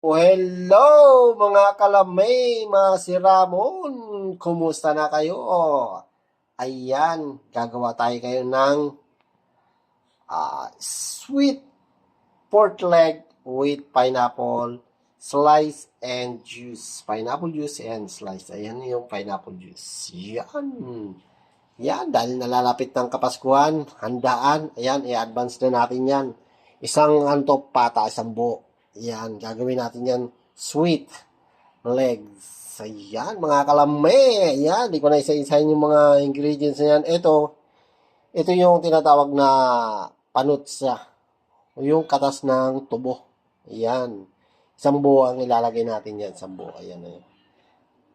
Hello mga kalamay, mga siramon, kumusta na kayo? Ayan, gagawa tayo kayo ng sweet pork leg with pineapple slice and juice. Pineapple juice and slice. Ayan yung pineapple juice. Yan. Yan, dahil nalalapit ng Kapaskuhan, handaan. Ayan, i-advance na natin yan. Isang antop pata, isang buo. Yan, gagawin natin yan sweet legs. Ayan, mga kalame. Ayan, di ko na isa-isahin yung mga ingredients na yan. Ito yung tinatawag na panutsa. Yung katas ng tubo. Ayan. Isang buo ang ilalagay natin yan. Isang buo. Ayan.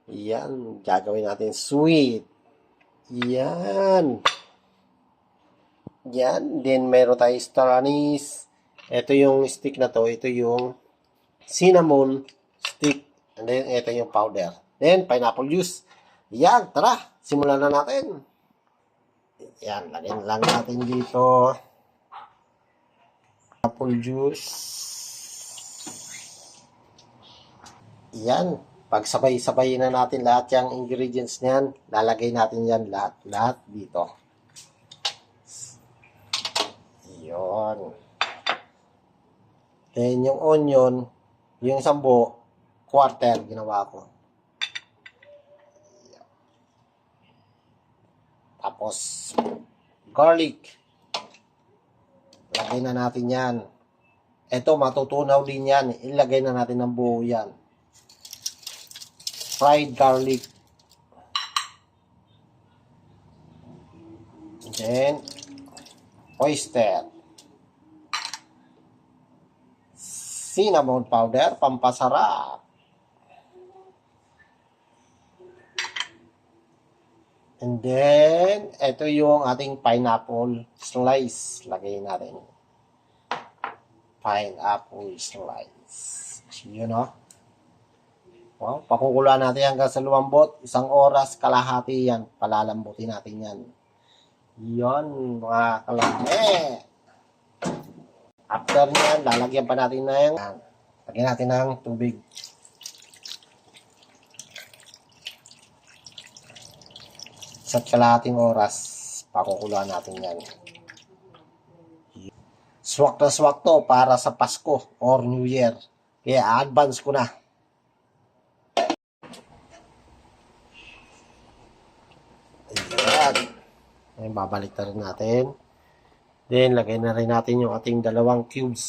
Ayan, gagawin natin sweet. Yan. Yan. Then, meron tayo star anise. Ito yung stick na to. Ito yung cinnamon stick. And then, ito yung powder. Then, pineapple juice. Yan. Tara. Simulan na natin. Yan. Lagyan lang natin dito. Pineapple juice. Yan. Pag sabay-sabay na natin lahat yung ingredients niyan, lalagay natin yan lahat dito. Yun. Then yung onion, yung isang buo, quarter ginawa ko. Tapos, garlic. Lagay na natin yan. Ito, matutunaw din yan. Ilagay na natin ng buo yan. Fried garlic. Then, oyster. Cinnamon powder, pampasarap. And then, ito yung ating pineapple slice. Lagay natin. Pineapple slice. Yun o. Wow, pakukulaan natin hanggang sa lumambot. 1 oras, kalahati yan. Palalambutin natin yan. Yon, mga kalame. After nyan, lalagyan pa natin na yan. Lagyan natin ng tubig. Sa kalahating oras, pakukulaan natin yan. Swak na swak to para sa Pasko or New Year. Kaya advance ko na. Ayan, babalik na rin natin. Then, lagay na rin natin yung ating 2 cubes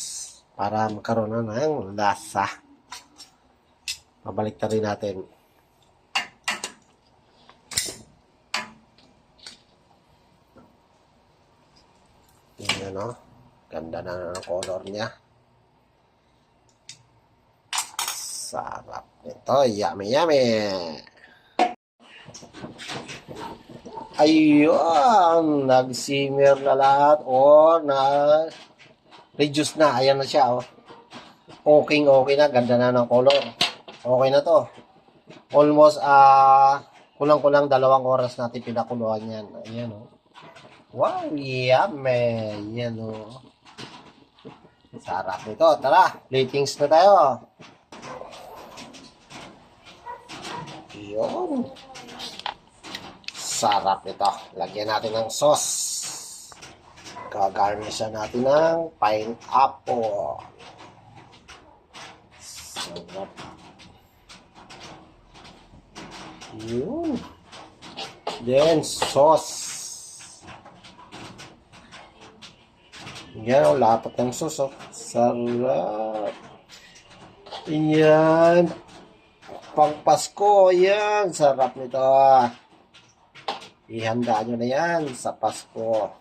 para magkaroon na ng lasa. Babalik na rin natin. Yan o. Ganda na ng color niya. Sarap nito. Yummy, yummy. Ayun, nag-simmer na lahat or na-reduce na. Ayan na siya, oh. Okay na. Ganda na ng color. Okay na to. Almost, kulang-kulang 2 oras natin pinakuluan yan. Ayan, oh. Wow, yummy. Ayan, oh. Sarap nito. Tara, platings na tayo. Ayun. Sarap nito. Lagyan natin ng sauce. Gagarnishan natin ng pineapple. Sarap. Yun. Then, sauce. Yan, lapat ng sauce. Oh. Sarap. Yan. Pang Pasko. Yan. Sarap nito. Ihanda nyo na yan sa Pasko.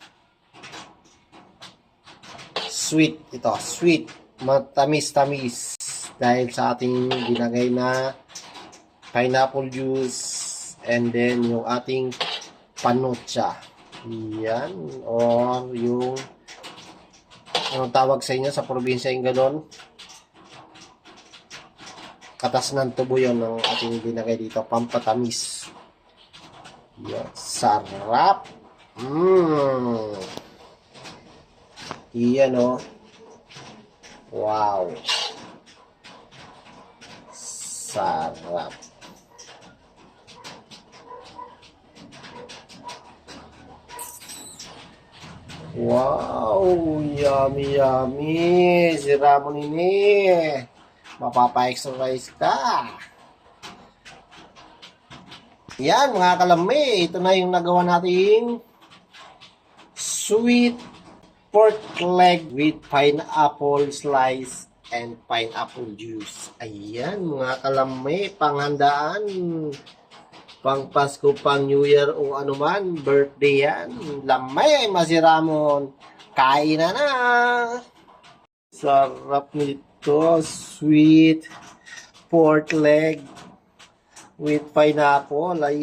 Sweet ito. Sweet. Matamis-tamis. Dahil sa ating ginagay na pineapple juice. And then yung ating panutsa. Yan. Or yung anong tawag sa inyo sa probinsya yung gano'n? Katas ng tubo yun ng ating ginagay dito. Pampatamis. Yan, sarap. Iyan, oh. Wow. Sarap. Wow, yummy, yummy. Si Ramon ini. Mapapa-exercise ka. Yan, mga kalami. Ito na yung nagawa nating sweet pork leg with pineapple slice and pineapple juice. Ayan, mga kalami. Panghandaan. Pang Pasko, pang New Year o anuman, birthday yan. Lamay, Masiramon. Kain na na. Sarap nito. Sweet pork leg with pineapple. Ayan.